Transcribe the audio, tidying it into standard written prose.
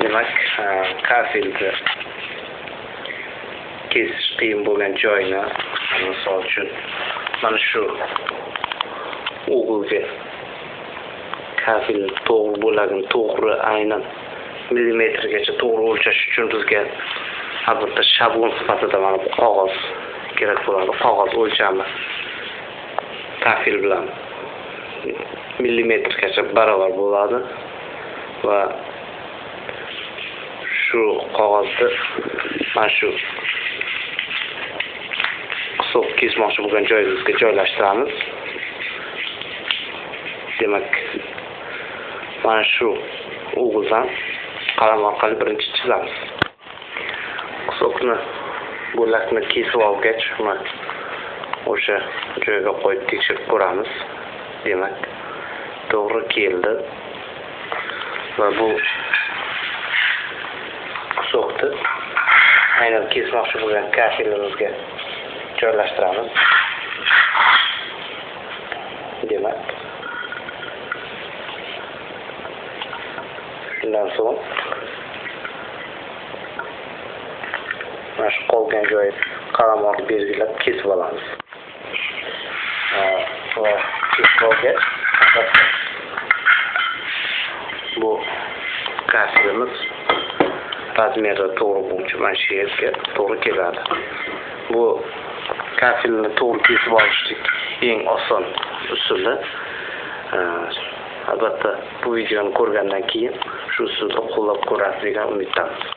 demak, kafilni kesish qiyin bo'lgan joyini, misol uchun mana shu o'g'ilga kafilni to'g'ri bo'lagini to'g'ri aynan millimetrgacha to'g'ri o'lchash uchun bizga albatta shablon sifatida mana bu qog'oz kerak bo'ladi. Qog'oz o'lchami kafil bilan millimetrgacha barobar bo'ladi va shu qog'ozni mana shu qisiq kesmoqchi bo'lgan joyimizga joylashtiramiz. Demak, mana shu o'g'ildan qalam orqali birinchi chizamiz. Qisiqni bo'lakni kesib olgach, o'sha joyga qo'yib tekshirib ko'ramiz. Demak, to'g'ri keldi va bu qisiqni aynan kesmoqchi bo'lgan kafilimizga joylashtiramiz. Demak, shundan so'ng mana shu qolgan joyi qalam orqali belgilab kesib olamiz. Va kesib olgach, bu kafilimiz razmeri to'g'ri bo'yicha mana shu yerga to'g'ri keladi. Bu kafilni to'g'ri kesib olishlik eng oson usuli. Albatta bu videoni ko'rgandan keyin shu usulni qo'llab ko'rasiz degan umiddamiz.